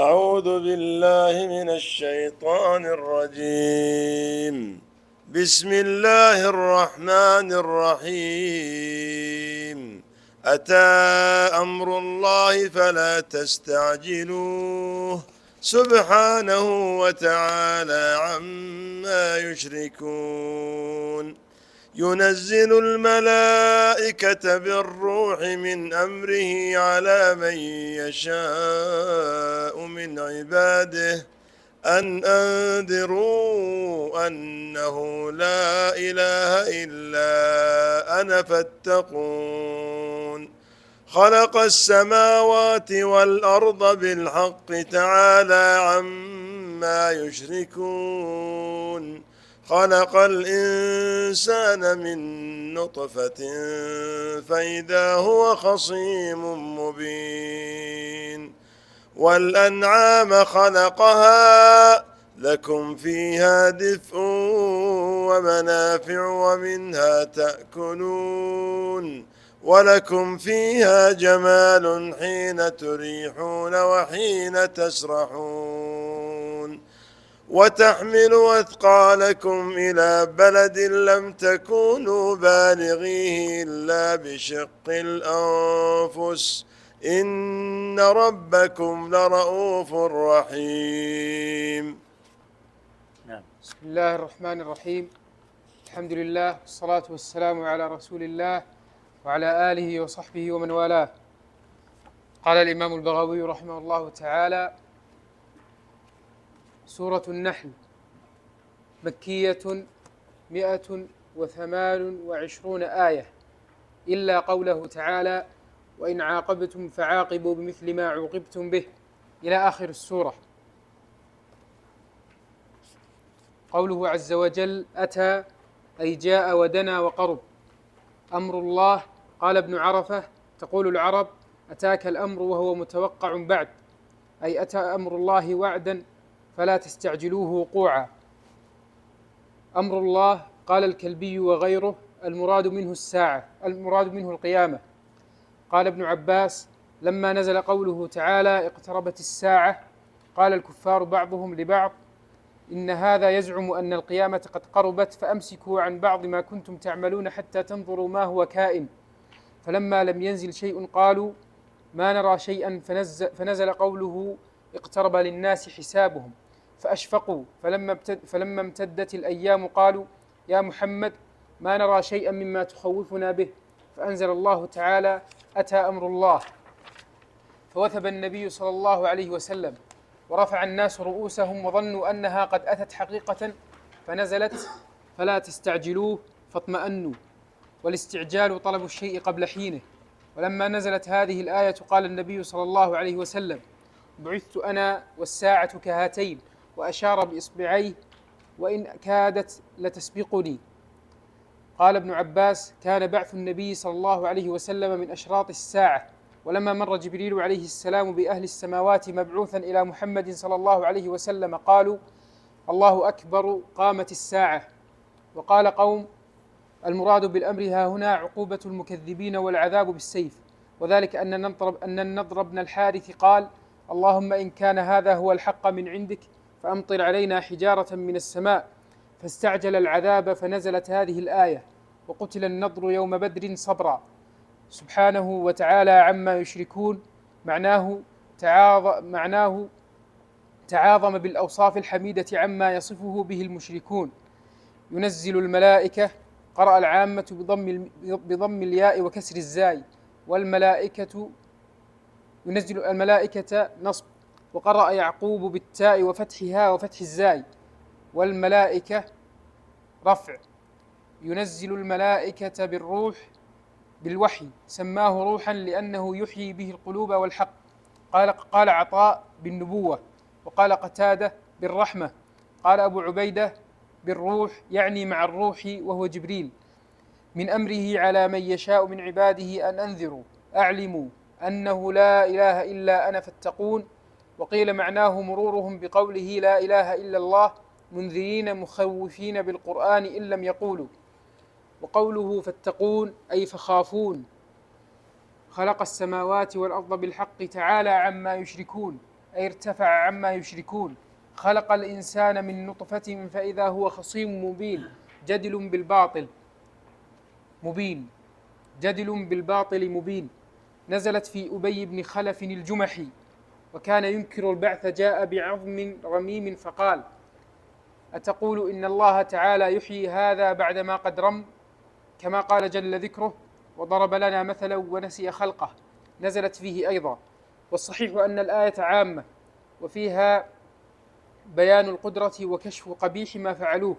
أعوذ بالله من الشيطان الرجيم. بسم الله الرحمن الرحيم. أتى أمر الله فلا تستعجلوه سبحانه وتعالى عما يشركون. ينزل الملائكة بالروح من أمره على من يشاء من عباده أن أنذروا أنه لا إله إلا أنا فاتقون. خلق السماوات والأرض بالحق تعالى عما يشركون. خلق الإنسان من نطفة فإذا هو خصيم مبين. والأنعام خلقها لكم فيها دفء ومنافع ومنها تأكلون ولكم فيها جمال حين تريحون وحين تسرحون. وتحمل أثقالكم إلى بلد لم تكونوا بالغيه إلا بشق الأنفس إن ربكم لرؤوف رحيم. بسم الله الرحمن الرحيم. الحمد لله والصلاة والسلام على رسول الله وعلى آله وصحبه ومن والاه. قال الإمام البغوي رحمه الله تعالى: سورة النحل مكية 128 آية، إلا قوله تعالى: وإن عاقبتم فعاقبوا بمثل ما عوقبتم به، إلى آخر السورة. قوله عز وجل: أتى أي جاء ودنا وقرب. أمر الله، قال ابن عرفة: تقول العرب: أتاك الأمر وهو متوقع بعد، أي أتى أمر الله وعدا فلا تستعجلوه وقوعا. أمر الله، قال الكلبي وغيره: المراد منه الساعة، المراد منه القيامة. قال ابن عباس: لما نزل قوله تعالى: اقتربت الساعة، قال الكفار بعضهم لبعض: إن هذا يزعم أن القيامة قد قربت، فأمسكوا عن بعض ما كنتم تعملون حتى تنظروا ما هو كائن. فلما لم ينزل شيء قالوا: ما نرى شيئا، فنزل قوله: اقترب للناس حسابهم، فأشفقوا. فلما امتدت الأيام قالوا: يا محمد، ما نرى شيئا مما تخوفنا به، فأنزل الله تعالى: أتى أمر الله. فوثب النبي صلى الله عليه وسلم، ورفع الناس رؤوسهم وظنوا أنها قد أتت حقيقة، فنزلت: فلا تستعجلوه فاطمأنوا. والاستعجال طلب الشيء قبل حينه. ولما نزلت هذه الآية قال النبي صلى الله عليه وسلم: بعثت أنا والساعة كهاتين، وأشار بإصبعيه: وإن كادت لتسبقني. قال ابن عباس: كان بعث النبي صلى الله عليه وسلم من أشراط الساعة. ولما مر جبريل عليه السلام بأهل السماوات مبعوثا إلى محمد صلى الله عليه وسلم قالوا: الله أكبر، قامت الساعة. وقال قوم: المراد بالأمر ها هنا عقوبة المكذبين والعذاب بالسيف. وذلك أن النضر بن الحارث قال: اللهم إن كان هذا هو الحق من عندك فأمطر علينا حجارة من السماء، فاستعجل العذاب فنزلت هذه الآية: وقتل النضر يوم بدر صبرا. سبحانه وتعالى عما يشركون، معناه تعاظم بالأوصاف الحميدة عما يصفه به المشركون. ينزل الملائكة، قرأ العامة بضم الياء وكسر الزاي، والملائكة ينزل الملائكة نصب، وقرأ يعقوب بالتاء وفتحها وفتح الزاي، والملائكة رفع. ينزل الملائكة بالوحي، سماه روحا لأنه يحيي به القلوب والحق. قال عطاء بالنبوة، وقال قتادة بالرحمة. قال أبو عبيدة بالروح، يعني مع الروح وهو جبريل. من أمره على من يشاء من عباده أن أنذروا أعلموا أنه لا إله إلا أنا فاتقون. وقيل معناه مرورهم بقوله لا إله إلا الله، منذرين مخوفين بالقرآن إن لم يقولوا. وقوله فاتقون أي فخافون. خلق السماوات والأرض بالحق تعالى عما يشركون، أي ارتفع عما يشركون. خلق الإنسان من نطفة فإذا هو خصيم مبين جدل بالباطل مبين. نزلت في أبي بن خلف الجمحي وكان ينكر البعث، جاء بعظم رميم فقال: أتقول إن الله تعالى يحيي هذا بعدما قد رم، كما قال جل ذكره: وضرب لنا مثلا ونسي خلقه. نزلت فيه أيضا. والصحيح أن الآية عامة وفيها بيان القدرة وكشف قبيح ما فعلوه.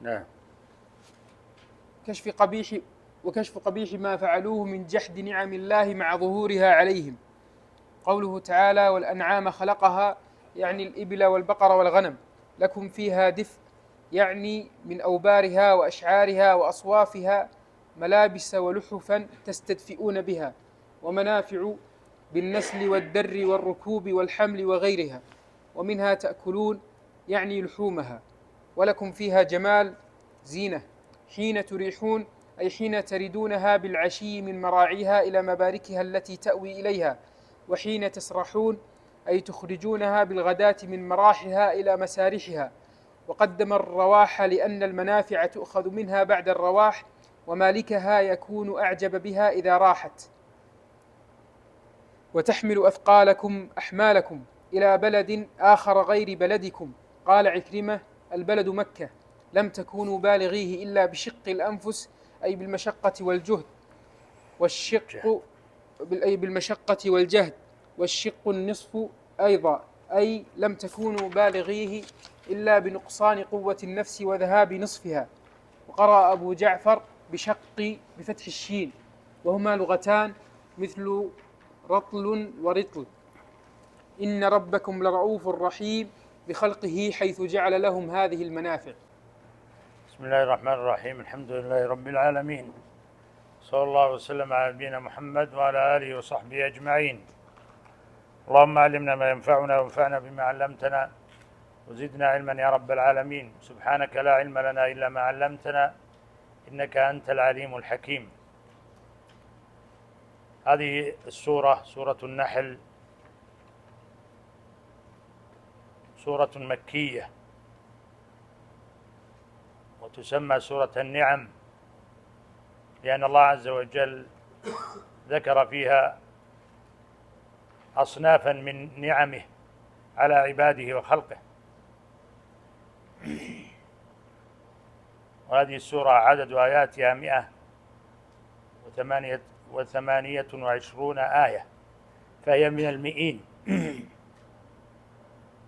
نعم. وكشف قبيح ما فعلوه من جحد نعم الله مع ظهورها عليهم. قوله تعالى: والأنعام خلقها، يعني الإبل والبقر والغنم، لكم فيها دفء، يعني من أوبارها وأشعارها وأصوافها ملابس ولحفا تستدفئون بها، ومنافع بالنسل والدر والركوب والحمل وغيرها، ومنها تأكلون، يعني لحومها، ولكم فيها جمال، زينة، حين تريحون، أي حين تردونها بالعشي من مراعيها إلى مباركها التي تأوي إليها، وحين تسرحون، أي تخرجونها بالغداة من مراحها إلى مسارحها. وقدم الرواح لأن المنافع تؤخذ منها بعد الرواح، ومالكها يكون أعجب بها إذا راحت. وتحمل أحمالكم إلى بلد آخر غير بلدكم. قال عكرمة: البلد مكة، لم تكونوا بالغيه إلا بشق الأنفس، أي بالمشقة والجهد، والشق أي بالمشقة والجهد، والشق النصف أيضا، أي لم تكونوا بالغيه إلا بنقصان قوة النفس وذهاب نصفها. وقرأ أبو جعفر بشق بفتح الشين، وهما لغتان مثل رطل ورطل. إن ربكم لرؤوف رحيم بخلقه حيث جعل لهم هذه المنافع. بسم الله الرحمن الرحيم. الحمد لله رب العالمين، صلى الله وسلم على نبينا محمد وعلى آله وصحبه أجمعين. اللهم علمنا ما ينفعنا وانفعنا بما علمتنا وزدنا علما يا رب العالمين. سبحانك لا علم لنا إلا ما علمتنا إنك أنت العليم الحكيم. هذه السورة سورة النحل، سورة مكية، وتسمى سورة النعم، لأن الله عز وجل ذكر فيها أصنافا من نعمه على عباده وخلقه. وهذه السورة عدد آياتها 128 آية، فهي من المئين.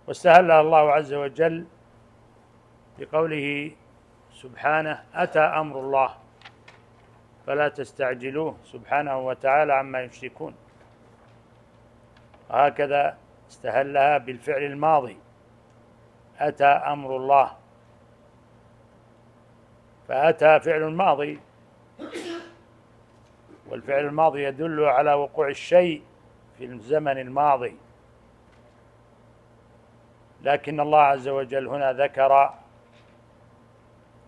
واستهلها الله عز وجل بقوله سبحانه: أتى أمر الله فلا تستعجلوه سبحانه وتعالى عما يشركون. وهكذا استهلها بالفعل الماضي: أتى أمر الله، فأتى فعل ماضي، والفعل الماضي يدل على وقوع الشيء في الزمن الماضي، لكن الله عز وجل هنا ذكر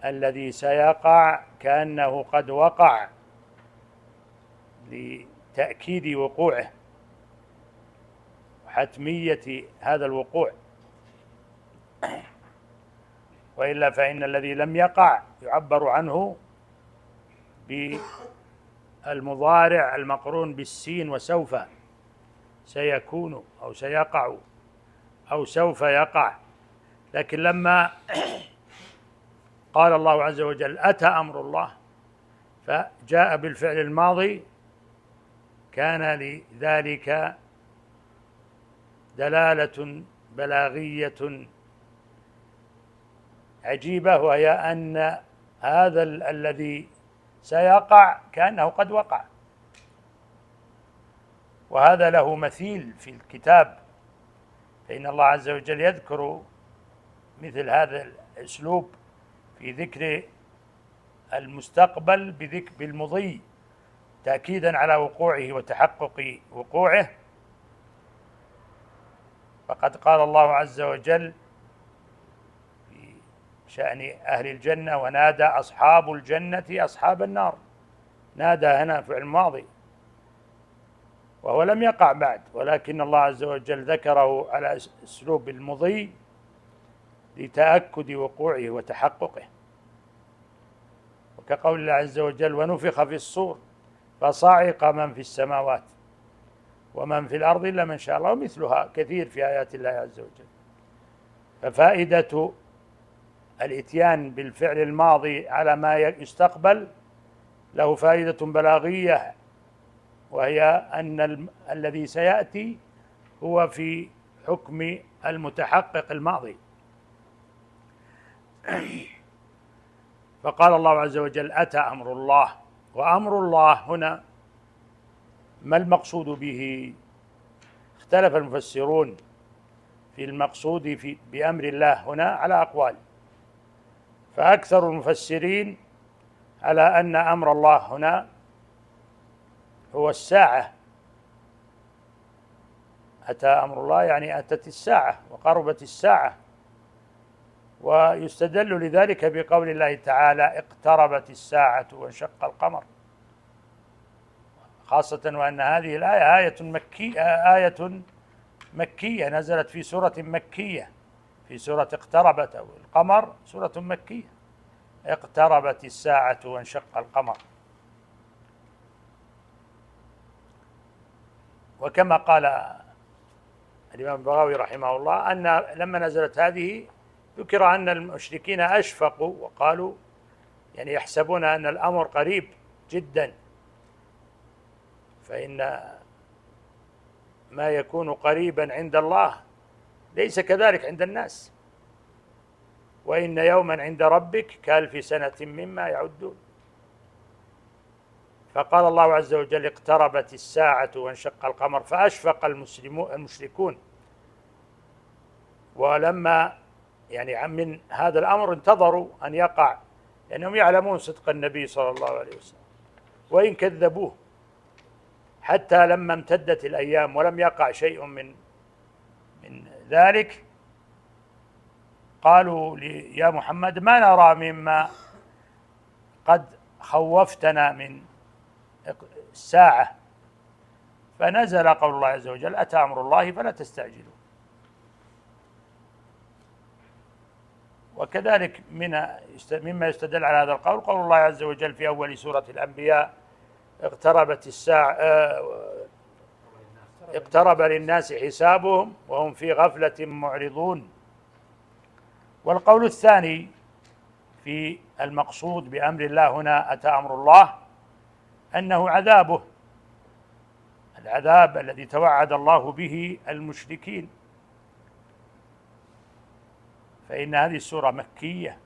الذي سيقع كأنه قد وقع لتأكيد وقوعه وحتمية هذا الوقوع، وإلا فإن الذي لم يقع يعبر عنه بالمضارع المقرون بالسين وسوف، سيكون أو سيقع أو سوف يقع. لكن لما قال الله عز وجل أتى أمر الله فجاء بالفعل الماضي، كان لذلك دلالة بلاغية عجيبة، وهي أن هذا الذي سيقع كأنه قد وقع. وهذا له مثيل في الكتاب، فإن الله عز وجل يذكر مثل هذا الأسلوب في ذكر المستقبل بالمضي، تأكيدا على وقوعه وتحقق وقوعه. فقد قال الله عز وجل في شأن أهل الجنة: ونادى أصحاب الجنة أصحاب النار. نادى هنا فعل ماضي، وهو لم يقع بعد، ولكن الله عز وجل ذكره على أسلوب المضي لتأكد وقوعه وتحققه، وكقول الله عز وجل: ونفخ في الصور فصعق من في السماوات ومن في الأرض إلا من شاء الله، ومثلها كثير في آيات الله عز وجل. ففائدة الإتيان بالفعل الماضي على ما يستقبل له فائدة بلاغية، وهي أن الذي سيأتي هو في حكم المتحقق الماضي. فقال الله عز وجل: أتى أمر الله. وأمر الله هنا ما المقصود به؟ اختلف المفسرون في المقصود بأمر الله هنا على أقوال، فأكثر المفسرين على أن أمر الله هنا هو الساعة. أتى أمر الله يعني أتت الساعة وقربت الساعة، ويستدل لذلك بقول الله تعالى: اقتربت الساعة وانشق القمر، خاصة وأن هذه الآية آية مكية نزلت في سورة مكية، في سورة اقتربت أو القمر، سورة مكية. اقتربت الساعة وانشق القمر. وكما قال الإمام البغوي رحمه الله أن لما نزلت هذه ذكر أن المشركين أشفقوا وقالوا يعني يحسبون أن الأمر قريب جدا، فإن ما يكون قريبا عند الله ليس كذلك عند الناس، وإن يوما عند ربك كألف سنة مما يعدون. فقال الله عز وجل: اقتربت الساعة وانشق القمر، فأشفق المشركون، ولما يعني من هذا الأمر انتظروا أن يقع، لأنهم يعلمون صدق النبي صلى الله عليه وسلم، وإن كذبوه حتى لما امتدت الأيام ولم يقع شيء من ذلك، قالوا يا محمد: ما نرى مما قد خوفتنا من الساعة. فنزل قول الله عز وجل: أتى أمر الله فلا تستعجلوا. وكذلك مما يستدل على هذا القول قول الله عز وجل في أول سورة الأنبياء: اقتربت الساعة، اقترب للناس حسابهم وهم في غفلة معرضون. والقول الثاني في المقصود بأمر الله هنا أتى أمر الله أنه عذابه، العذاب الذي توعد الله به المشركين، فإن هذه السورة مكية،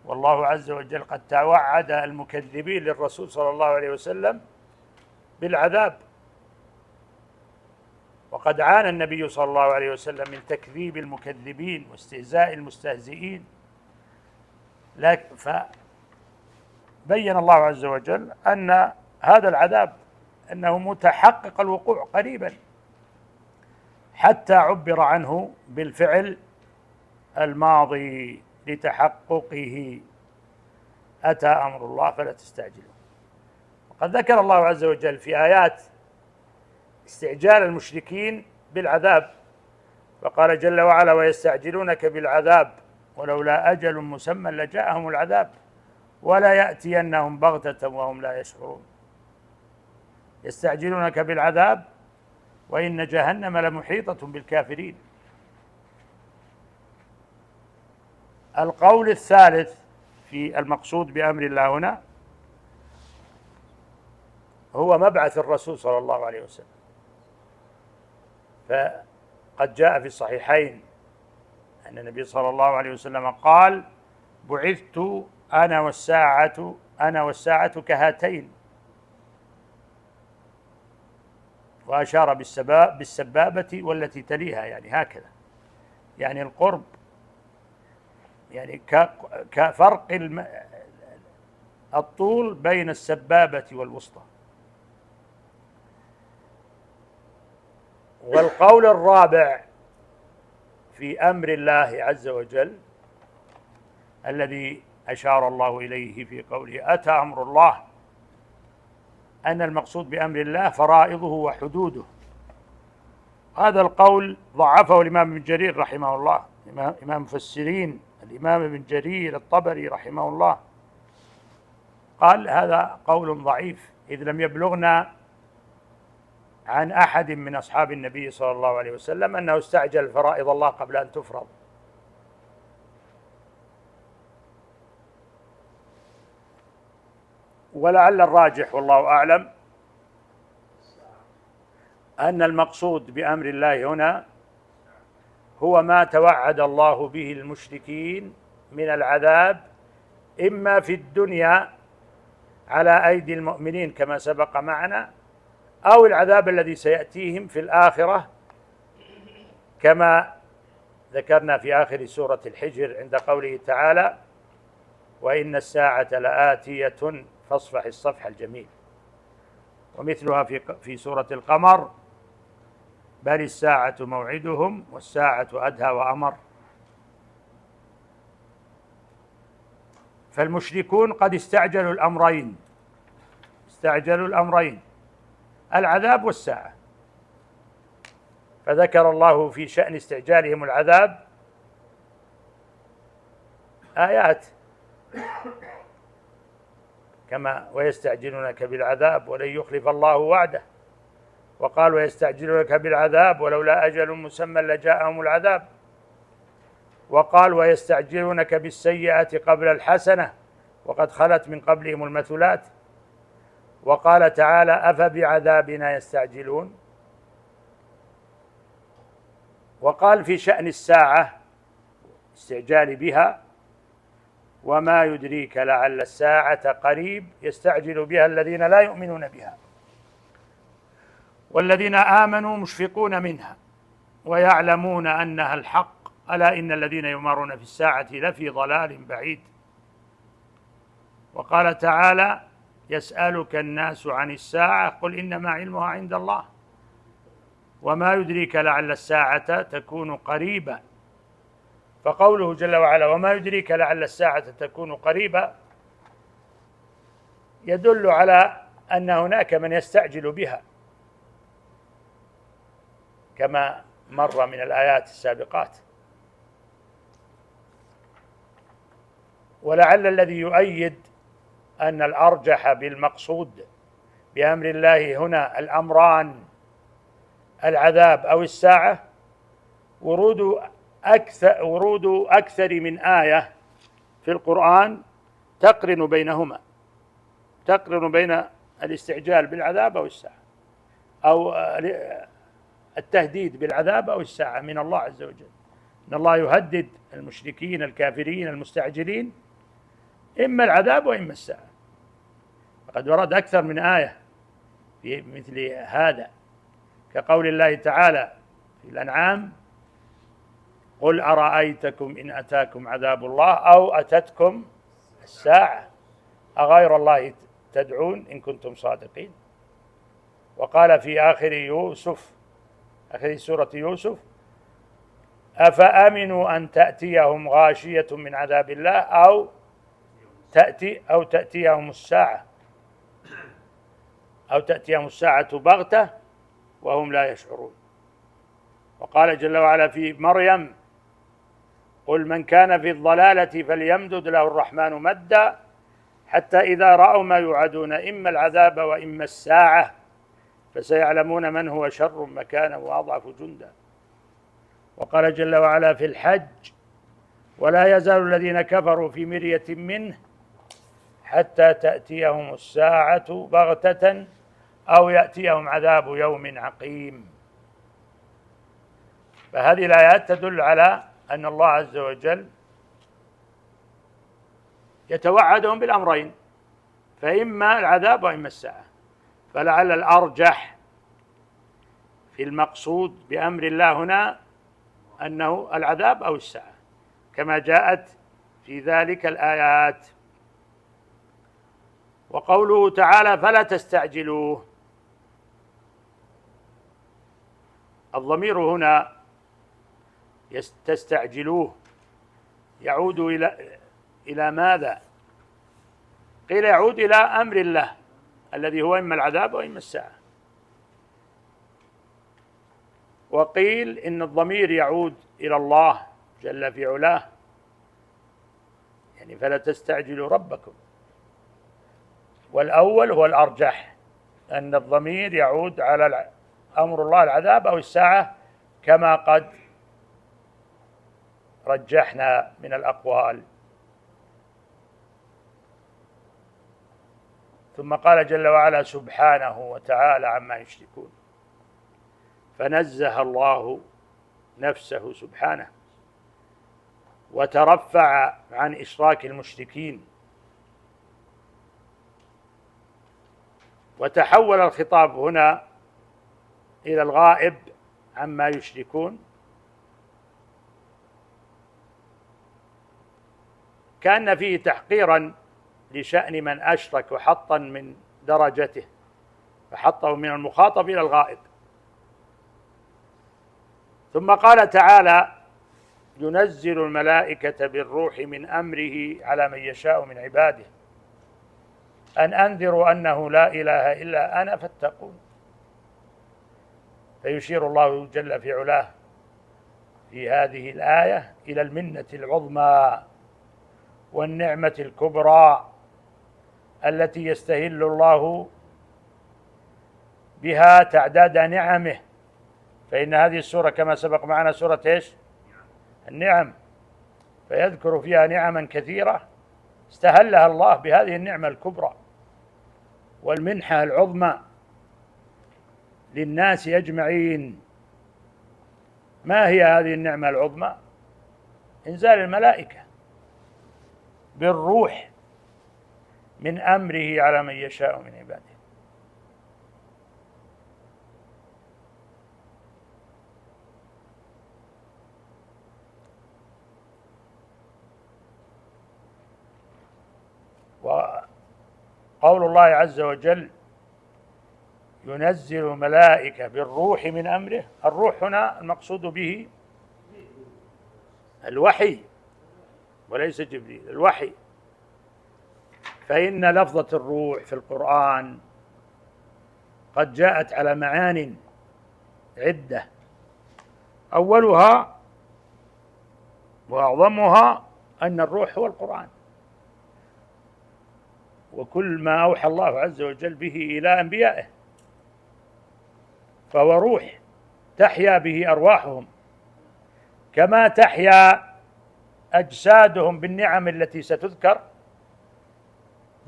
والله عز وجل قد توعد المكذبين للرسول صلى الله عليه وسلم بالعذاب، وقد عانى النبي صلى الله عليه وسلم من تكذيب المكذبين واستهزاء المستهزئين. فبين الله عز وجل أن هذا العذاب أنه متحقق الوقوع قريبا، حتى عبر عنه بالفعل الماضي لتحققه: أتى أمر الله فلا تستعجلوا. وقد ذكر الله عز وجل في آيات استعجال المشركين بالعذاب، فقال جل وعلا: ويستعجلونك بالعذاب ولولا أجل مسمى لجاءهم العذاب ولا يأتينهم بغتة وهم لا يشعرون. يستعجلونك بالعذاب وإن جهنم لمحيطة بالكافرين. القول الثالث في المقصود بأمر الله هنا هو مبعث الرسول صلى الله عليه وسلم، فقد جاء في الصحيحين أن النبي صلى الله عليه وسلم قال: بعثت أنا والساعة كهاتين، وأشار بالسبابة والتي تليها، يعني هكذا، يعني القرب، يعني كفرق الطول بين السبابة والوسطى. والقول الرابع في أمر الله عز وجل الذي أشار الله إليه في قوله: أتى أمر الله، أن المقصود بأمر الله فرائضه وحدوده. هذا القول ضعفه الإمام ابن جرير رحمه الله، إمام مفسرين الإمام ابن جرير الطبري رحمه الله قال هذا قول ضعيف، إذ لم يبلغنا عن أحد من أصحاب النبي صلى الله عليه وسلم أنه استعجل فرائض الله قبل أن تفرض. ولعل الراجح والله أعلم أن المقصود بأمر الله هنا هو ما توعد الله به المشركين من العذاب، إما في الدنيا على أيدي المؤمنين كما سبق معنا، أو العذاب الذي سيأتيهم في الآخرة كما ذكرنا في آخر سورة الحجر عند قوله تعالى: وإن الساعة لآتية فاصفح الصفح الجميل. ومثلها في سورة القمر: بل الساعة موعدهم والساعة أدهى وأمر. فالمشركون قد استعجلوا الأمرين العذاب والساعة، فذكر الله في شأن استعجالهم العذاب آيات كما ويستعجلونك بالعذاب ولن يخلف الله وعده، وقال ويستعجلونك بالعذاب ولولا أجل مسمى لجاءهم العذاب، وقال ويستعجلونك بالسيئة قبل الحسنة وقد خلت من قبلهم المثلات، وقال تعالى أفبعذابنا يستعجلون. وقال في شأن الساعة استعجال بها: وما يدريك لعل الساعة قريب يستعجل بها الذين لا يؤمنون بها والذين آمنوا مشفقون منها ويعلمون أنها الحق ألا إن الذين يمارون في الساعة لفي ضلال بعيد. وقال تعالى: يسألك الناس عن الساعة قل إنما علمها عند الله وما يدريك لعل الساعة تكون قريبا. فقوله جل وعلا وما يدريك لعل الساعة تكون قريبا يدل على أن هناك من يستعجل بها كما مر من الآيات السابقات. ولعل الذي يؤيد أن الأرجح بالمقصود بأمر الله هنا الأمران العذاب أو الساعة ورود أكثر من آية في القرآن تقرن بينهما، تقرن بين الاستعجال بالعذاب أو الساعة، أو التهديد بالعذاب أو الساعة من الله عز وجل. إن الله يهدد المشركين الكافرين المستعجلين إما العذاب وإما الساعة. فقد ورد أكثر من آية في مثل هذا، كقول الله تعالى في الأنعام: قل أرأيتكم إن أتاكم عذاب الله أو أتتكم الساعة أغير الله تدعون إن كنتم صادقين. وقال في آخر سورة يوسف: أفأمنوا أن تأتيهم غاشية من عذاب الله أو تأتيهم الساعة بغتة وهم لا يشعرون. وقال جل وعلا في مريم: قل من كان في الضلالة فليمدد له الرحمن مدا حتى إذا رأوا ما يوعدون إما العذاب وإما الساعة فسيعلمون من هو شر مكانا وأضعف جندا. وقال جل وعلا في الحج: ولا يزال الذين كفروا في مرية منه حتى تأتيهم الساعة بغتة أو يأتيهم عذاب يوم عقيم. فهذه الآيات تدل على أن الله عز وجل يتوعدهم بالأمرين، فإما العذاب وإما الساعة. فلعل الأرجح في المقصود بأمر الله هنا أنه العذاب أو الساعة كما جاءت في ذلك الآيات. وقوله تعالى: فلا تستعجلوه، الضمير هنا تستعجلوه يعود إلى ماذا؟ قيل يعود إلى أمر الله الذي هو إما العذاب وإما الساعة. وقيل إن الضمير يعود إلى الله جل في علاه، يعني فلا تستعجلوا ربكم. والأول هو الأرجح، أن الضمير يعود على أمر الله العذاب أو الساعة، كما قد رجحنا من الأقوال. ثم قال جل وعلا سبحانه وتعالى عما يشركون، فنزه الله نفسه سبحانه وترفع عن إشراك المشركين، وتحول الخطاب هنا إلى الغائب عما يشركون، كأن فيه تحقيرا لشأن من أشرك وحطا من درجته، فحطه من المخاطب إلى الغائب. ثم قال تعالى ينزل الملائكة بالروح من أمره على من يشاء من عباده أن أنذروا أنه لا إله إلا أنا فاتقون. فيشير الله جل في علاه في هذه الآية إلى المنة العظمى والنعمة الكبرى التي يستهل الله بها تعداد نعمه. فإن هذه السورة كما سبق معنا سورة إيش؟ النعم، فيذكر فيها نعما كثيرة استهلها الله بهذه النعمة الكبرى والمنحة العظمى للناس أجمعين. ما هي هذه النعمة العظمى؟ إنزال الملائكة بالروح من أمره على من يشاء من عباده. وقول الله عز وجل ينزل الملائكة بالروح من أمره، الروح هنا المقصود به الوحي وليس جبريل، الوحي. فإن لفظة الروح في القرآن قد جاءت على معان عدة، أولها وأعظمها أن الروح هو القرآن، وكل ما أوحى الله عز وجل به إلى أنبيائه، فهو روح تحيا به أرواحهم كما تحيا أجسادهم بالنعم التي ستذكر.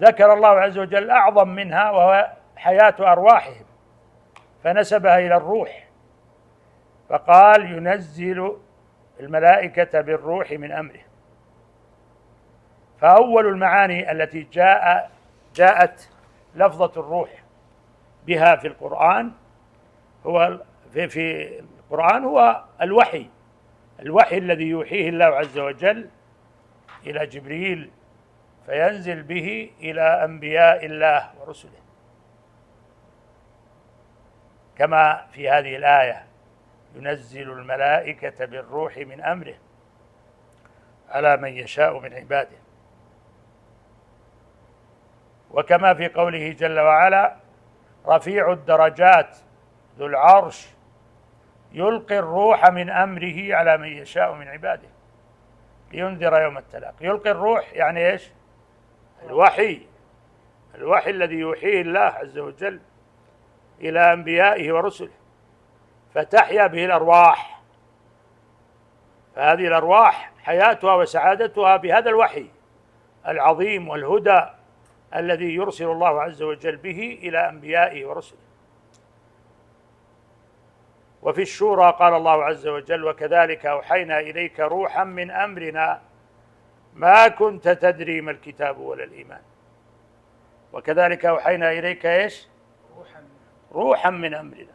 ذكر الله عز وجل أعظم منها وهو حياة أرواحهم، فنسبها إلى الروح، فقال ينزل الملائكة بالروح من أمره. فأول المعاني التي جاءت لفظة الروح بها في القرآن هو في القرآن هو الوحي الذي يوحيه الله عز وجل إلى جبريل فينزل به إلى أنبياء الله ورسله، كما في هذه الآية ينزل الملائكة بالروح من أمره على من يشاء من عباده. وكما في قوله جل وعلا رفيع الدرجات ذو العرش يلقي الروح من أمره على من يشاء من عباده لينذر يوم التلاق. يلقي الروح يعني إيش؟ الوحي الذي يوحيه الله عز وجل إلى أنبيائه ورسله، فتحيا به الأرواح. فهذه الأرواح حياتها وسعادتها بهذا الوحي العظيم والهدى الذي يرسل الله عز وجل به إلى أنبيائه ورسله. وفي الشورى قال الله عز وجل وكذلك أوحينا إليك روحا من أمرنا ما كنت تدري ما الكتاب ولا الإيمان. وكذلك أوحينا إليك إيش؟ روحا من أمرنا،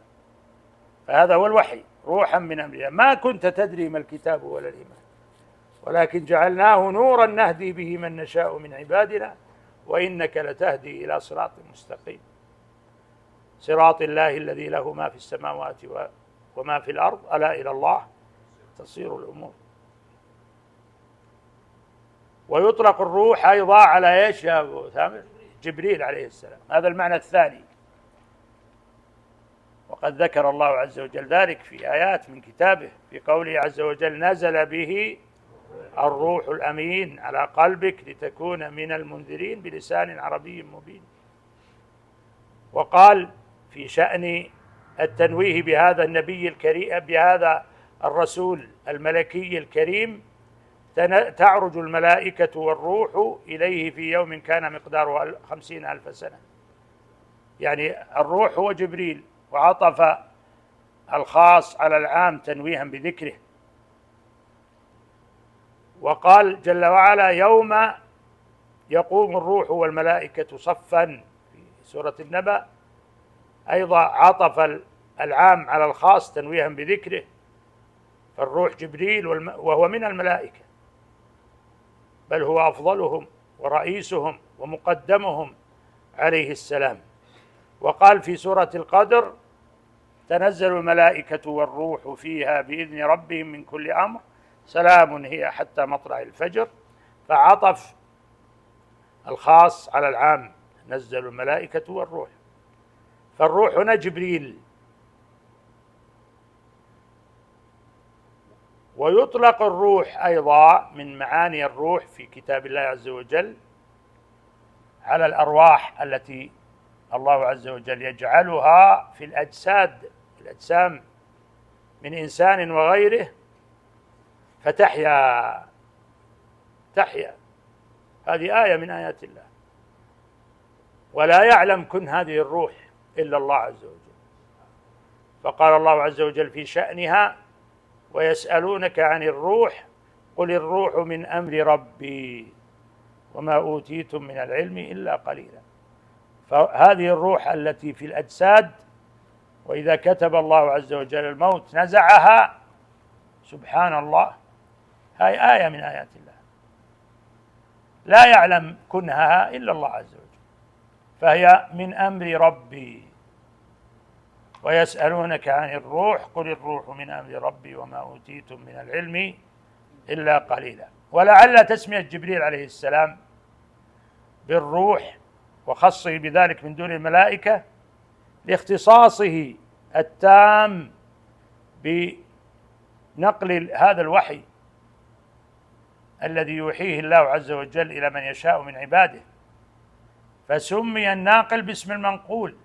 فهذا هو الوحي، روحا من أمرنا ما كنت تدري ما الكتاب ولا الإيمان ولكن جعلناه نورا نهدي به من نشاء من عبادنا وإنك لتهدي إلى صراط مستقيم صراط الله الذي له ما في السماوات وما في الأرض ألا إلى الله تصير الأمور. ويطلق الروح أيضا على إيش يا أبو ثامر؟ جبريل عليه السلام. هذا المعنى الثاني. وقد ذكر الله عز وجل ذلك في آيات من كتابه في قوله عز وجل: نزل به الروح الأمين على قلبك لتكون من المنذرين بلسان عربي مبين. وقال في شأن التنويه بهذا النبي الكريم، بهذا الرسول الملكي الكريم: تعرج الملائكة والروح إليه في يوم كان مقداره 50,000 سنة. يعني الروح هو جبريل، وعطف الخاص على العام تنويها بذكره. وقال جل وعلا: يوم يقوم الروح والملائكة صفا في سورة النبأ، أيضا عطف العام على الخاص تنويها بذكره، فالروح جبريل وهو من الملائكة، بل هو أفضلهم ورئيسهم ومقدمهم عليه السلام. وقال في سورة القدر: تنزل الملائكة والروح فيها بإذن ربهم من كل أمر سلام هي حتى مطلع الفجر، فعطف الخاص على العام: نزل الملائكة والروح. فالروح هنا جبريل. ويطلق الروح أيضا من معاني الروح في كتاب الله عز وجل على الأرواح التي الله عز وجل يجعلها في الأجسام من إنسان وغيره فتحيا. هذه آية من آيات الله، ولا يعلم كن هذه الروح إلا الله عز وجل. فقال الله عز وجل في شأنها: ويسألونك عن الروح قل الروح من أمر ربي وما أوتيتم من العلم إلا قليلا. فهذه الروح التي في الأجساد، وإذا كتب الله عز وجل الموت نزعها، سبحان الله، هاي آية من آيات الله، لا يعلم كنهها إلا الله عز وجل، فهي من أمر ربي. ويسألونك عن الروح قل الروح من أمر ربي وما أوتيتم من العلم إلا قليلا. ولعل تسمية جبريل عليه السلام بالروح وخصه بذلك من دون الملائكة لاختصاصه التام بنقل هذا الوحي الذي يوحيه الله عز وجل إلى من يشاء من عباده، فسمي الناقل باسم المنقول.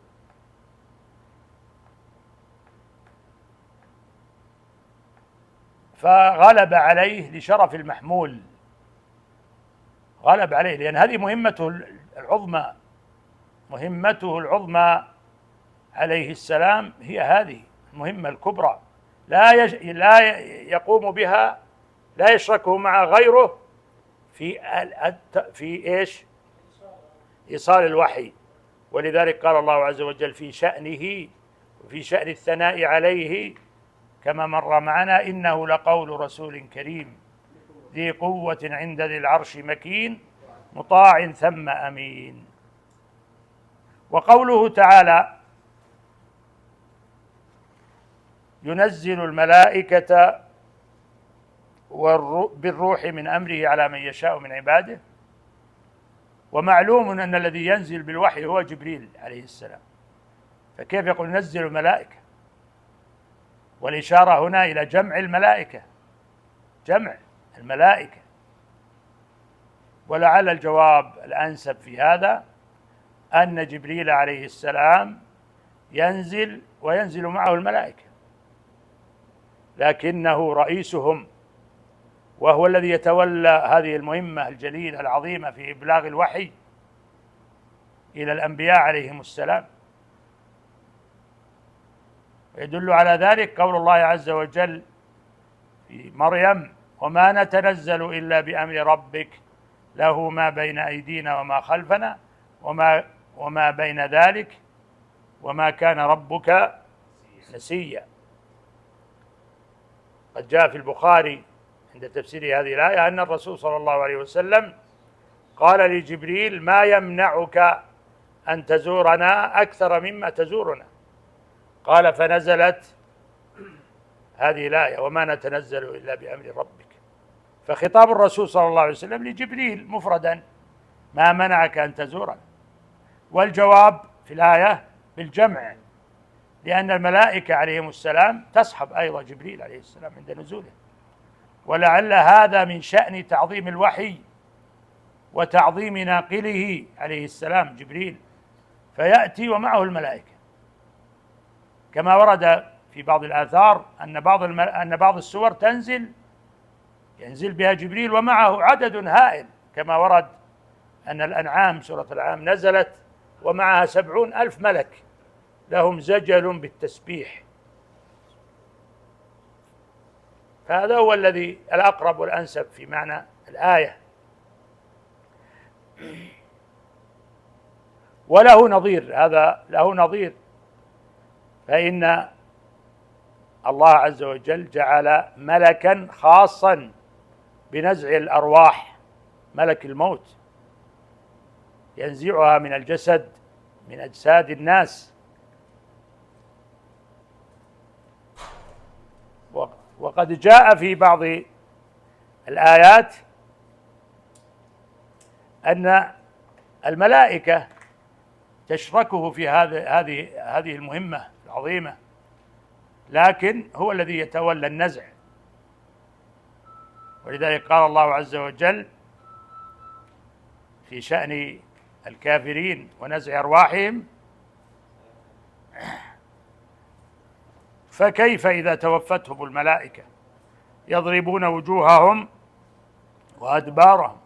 فغلب عليه لشرف المحمول، غلب عليه لأن هذه مهمته العظمى عليه السلام، هي هذه المهمة الكبرى، لا يقوم بها، لا يشركه مع غيره في إيش؟ إيصال الوحي. ولذلك قال الله عز وجل في شأنه وفي شأن الثناء عليه كما مر معنا: إنه لقول رسول كريم ذي قوة عند ذي العرش مكين مطاع ثم أمين. وقوله تعالى: ينزل الملائكة بالروح من أمره على من يشاء من عباده. ومعلوم أن الذي ينزل بالوحي هو جبريل عليه السلام، فكيف يقول نزل الملائكة؟ والإشارة هنا إلى جمع الملائكة. ولعل الجواب الأنسب في هذا أن جبريل عليه السلام ينزل وينزل معه الملائكة، لكنه رئيسهم، وهو الذي يتولى هذه المهمة الجليلة العظيمة في إبلاغ الوحي إلى الأنبياء عليهم السلام. يدل على ذلك قول الله عز وجل في مريم: وما نتنزل إلا بأمر ربك له ما بين أيدينا وما خلفنا وما بين ذلك وما كان ربك نسيا. قد جاء في البخاري عند تفسير هذه الآية أن الرسول صلى الله عليه وسلم قال لجبريل: ما يمنعك أن تزورنا أكثر مما تزورنا؟ قال: فنزلت هذه الآية: وما نتنزل إلا بأمر ربك. فخطاب الرسول صلى الله عليه وسلم لجبريل مفردا: ما منعك أن تزورنا؟ والجواب في الآية بالجمع، لأن الملائكة عليهم السلام تصحب أيضا جبريل عليه السلام عند نزوله، ولعل هذا من شأن تعظيم الوحي وتعظيم ناقله عليه السلام جبريل، فيأتي ومعه الملائكة، كما ورد في بعض الآثار أن بعض السور ينزل بها جبريل ومعه عدد هائل، كما ورد أن الأنعام سورة الأنعام نزلت ومعها 70,000 ملك لهم زجل بالتسبيح. فهذا هو الذي الأقرب والأنسب في معنى الآية. وله نظير، هذا له نظير، فإن الله عز وجل جعل ملكا خاصا بنزع الأرواح، ملك الموت ينزعها من الجسد من أجساد الناس. وقد جاء في بعض الآيات أن الملائكة تشركه في هذه المهمة العظيمة، لكن هو الذي يتولى النزع. ولذلك قال الله عز وجل في شأن الكافرين ونزع أرواحهم: فكيف إذا توفتهم الملائكة يضربون وجوههم وأدبارهم.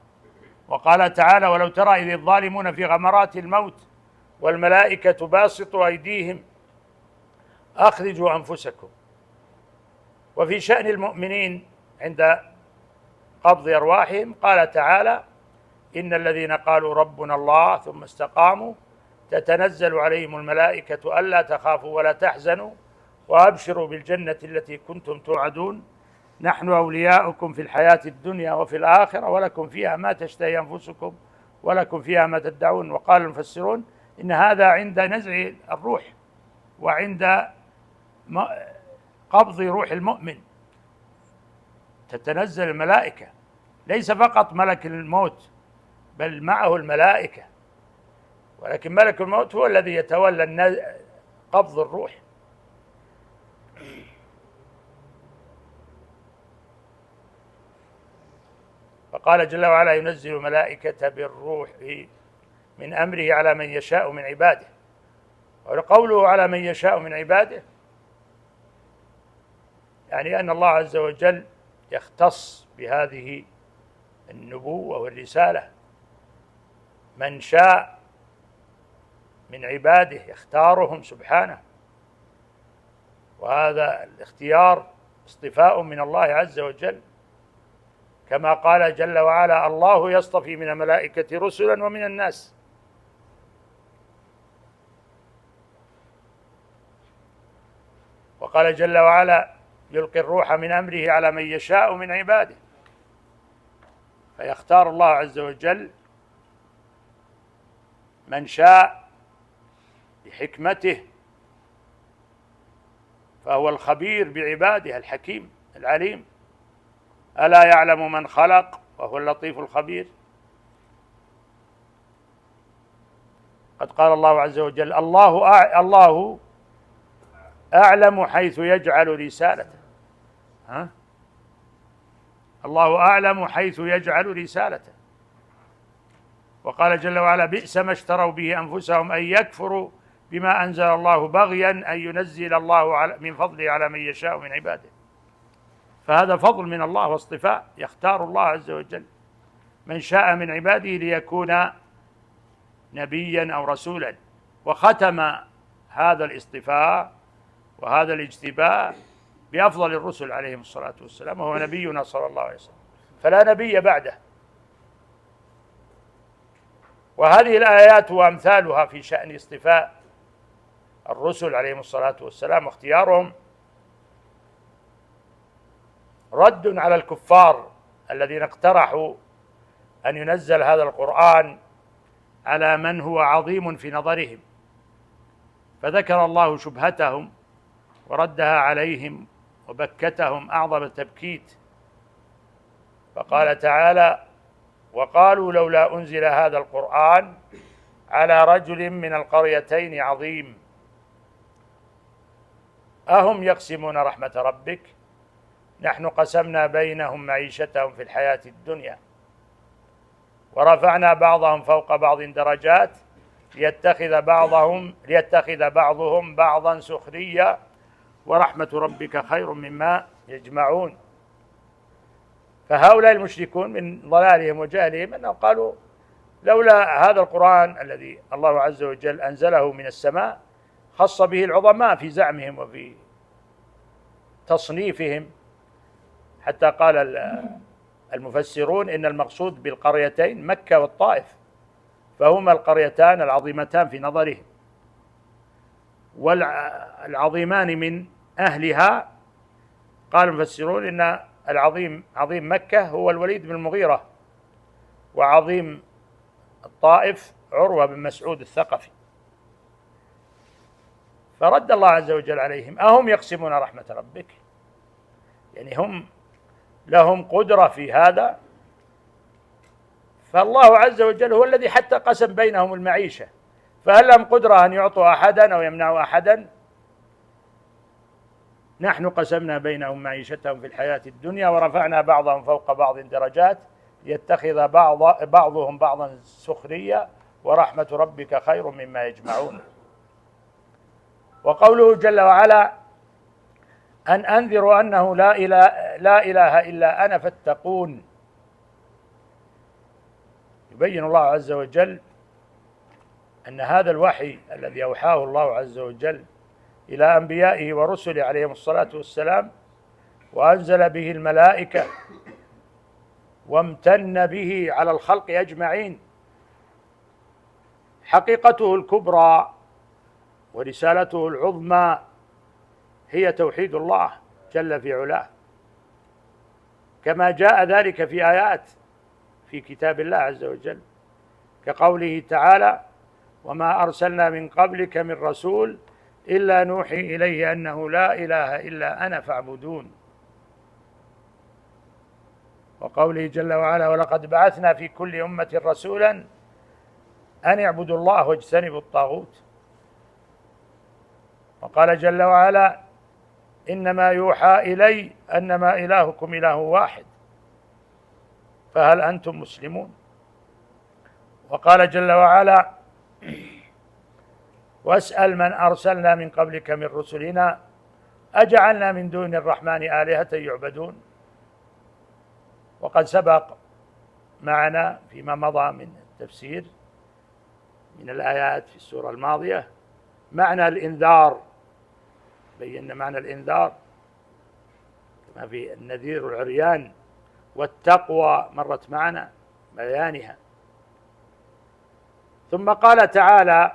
وقال تعالى: ولو ترى إذ الظالمون في غمرات الموت والملائكة باسطوا أيديهم أخرجوا أنفسكم. وفي شأن المؤمنين عند قبض أرواحهم قال تعالى: إن الذين قالوا ربنا الله ثم استقاموا تتنزل عليهم الملائكة ألا تخافوا ولا تحزنوا وأبشروا بالجنة التي كنتم توعدون نحن أولياؤكم في الحياة الدنيا وفي الآخرة ولكم فيها ما تشتهي أنفسكم ولكم فيها ما تدعون. وقال المفسرون إن هذا عند نزع الروح وعند قبض روح المؤمن تتنزل الملائكة، ليس فقط ملك الموت بل معه الملائكة، ولكن ملك الموت هو الذي يتولى قبض الروح. فقال جل وعلا: ينزل الملائكة بالروح من أمره على من يشاء من عباده. وقوله على من يشاء من عباده يعني أن الله عز وجل يختص بهذه النبوة والرسالة من شاء من عباده، يختارهم سبحانه، وهذا الاختيار اصطفاء من الله عز وجل، كما قال جل وعلا: الله يصطفي من الملائكة رسلا ومن الناس. وقال جل وعلا: يلقي الروح من أمره على من يشاء من عباده. فيختار الله عز وجل من شاء بحكمته، فهو الخبير بعباده الحكيم العليم. ألا يعلم من خلق وهو اللطيف الخبير. قد قال الله عز وجل: الله أعلم حيث يجعل رسالته. الله أعلم حيث يجعل رسالته. وقال جل وعلا: بئس ما اشتروا به أنفسهم أن يكفروا بما أنزل الله بغيا أن ينزل الله من فضله على من يشاء من عباده. فهذا فضل من الله واصطفاء، يختار الله عز وجل من شاء من عباده ليكون نبيا أو رسولا. وختم هذا الاصطفاء وهذا الاجتباء بأفضل الرسل عليهم الصلاة والسلام، وهو نبينا صلى الله عليه وسلم، فلا نبي بعده. وهذه الآيات وأمثالها في شأن اصطفاء الرسل عليهم الصلاة والسلام واختيارهم رد على الكفار الذين اقترحوا أن ينزل هذا القرآن على من هو عظيم في نظرهم، فذكر الله شبهتهم وردها عليهم وبكتهم أعظم التبكيت، فقال تعالى: وقالوا لولا أنزل هذا القرآن على رجل من القريتين عظيم أهم يقسمون رحمة ربك نحن قسمنا بينهم معيشتهم في الحياة الدنيا ورفعنا بعضهم فوق بعض درجات ليتخذ بعضهم بعضا سخريا ورحمة ربك خير مما يجمعون. فهؤلاء المشركون من ضلالهم وجهلهم أنهم قالوا لولا هذا القرآن الذي الله عز وجل أنزله من السماء خص به العظماء في زعمهم وفي تصنيفهم، حتى قال المفسرون إن المقصود بالقريتين مكة والطائف، فهما القريتان العظيمتان في نظرهم، والعظيمان من أهلها. قال المفسرون إن العظيم عظيم مكة هو الوليد بن المغيرة، وعظيم الطائف عروة بن مسعود الثقفي. فرد الله عز وجل عليهم أهم يقسمون رحمة ربك، يعني هم لهم قدرة في هذا، فالله عز وجل هو الذي حتى قسم بينهم المعيشة، فهل لهم قدرة أن يعطوا أحدا أو يمنعوا أحدا؟ نحن قسمنا بينهم معيشتهم في الحياة الدنيا ورفعنا بعضهم فوق بعض درجات ليتخذ بعضهم بعضا سخريا ورحمة ربك خير مما يجمعون. وقوله جل وعلا أن أنذروا أنه لا إله إلا أنا فاتقون، يبين الله عز وجل أن هذا الوحي الذي أوحاه الله عز وجل إلى أنبيائه ورسله عليهم الصلاة والسلام وأنزل به الملائكة وامتن به على الخلق أجمعين، حقيقته الكبرى ورسالته العظمى هي توحيد الله جل في علاه، كما جاء ذلك في آيات في كتاب الله عز وجل، كقوله تعالى وما أرسلنا من قبلك من رسول إلا نوحي إليه أنه لا إله إلا أنا فاعبدون. وقوله جل وعلا ولقد بعثنا في كل أمة رسولا أن اعبدوا الله واجتنبوا الطاغوت. وقال جل وعلا إنما يوحى إلي أنما إلهكم إله واحد فهل أنتم مسلمون. وقال جل وعلا واسأل من أرسلنا من قبلك من رسلنا أجعلنا من دون الرحمن آلهة يعبدون. وقد سبق معنا فيما مضى من التفسير من الآيات في السورة الماضية معنى الإنذار، بينا معنى الإنذار كما في النذير والعريان، والتقوى مرت معنا بيانها. ثم قال تعالى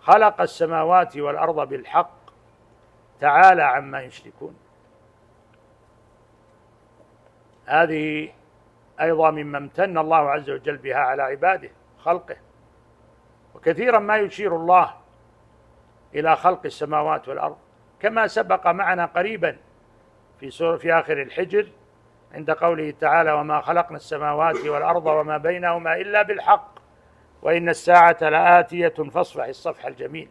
خلق السماوات والأرض بالحق تعالى عما يشركون. هذه أيضا مما امتن الله عز وجل بها على عباده خلقه، وكثيرا ما يشير الله إلى خلق السماوات والأرض، كما سبق معنا قريبا في آخر الحجر عند قوله تعالى وما خلقنا السماوات والأرض وما بينهما إلا بالحق وإن الساعة لآتية فاصفح الصفح الجميل.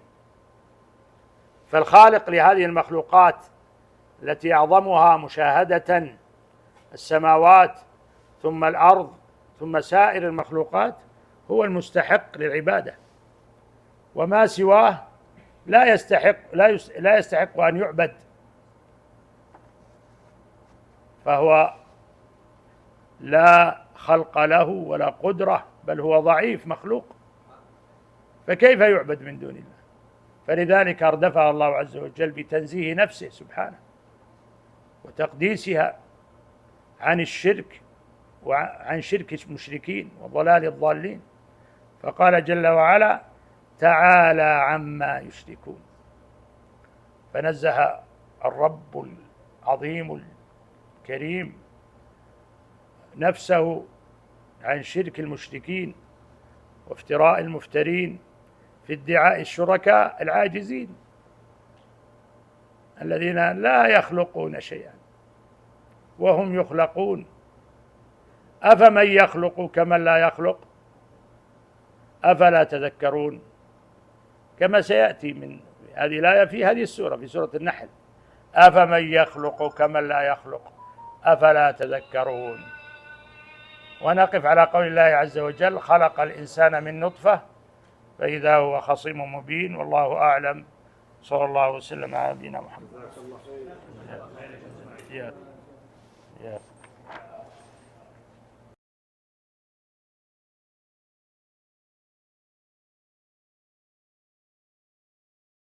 فالخالق لهذه المخلوقات التي أعظمها مشاهدة السماوات ثم الأرض ثم سائر المخلوقات هو المستحق للعبادة، وما سواه لا يستحق أن يعبد، فهو لا خلق له ولا قدرة، بل هو ضعيف مخلوق، فكيف يعبد من دون الله؟ فلذلك أردفها الله عز وجل بتنزيه نفسه سبحانه وتقديسها عن الشرك وعن شرك المشركين وضلال الضالين، فقال جل وعلا تعالى عما يشركون. فنزه الرب العظيم الكريم نفسه عن شرك المشركين وافتراء المفترين في ادعاء الشركاء العاجزين الذين لا يخلقون شيئا وهم يخلقون، أفمن يخلق كمن لا يخلق أفلا تذكرون، كما سيأتي من هذه الآية في هذه السورة، في سورة النحل: أفمن يخلق كمن لا يخلق أفلا تذكرون. ونقف على قول الله عز وجل: خلق الإنسان من نطفة فإذا هو خصيم مبين. والله أعلم، صلى الله وسلم على نبينا محمد.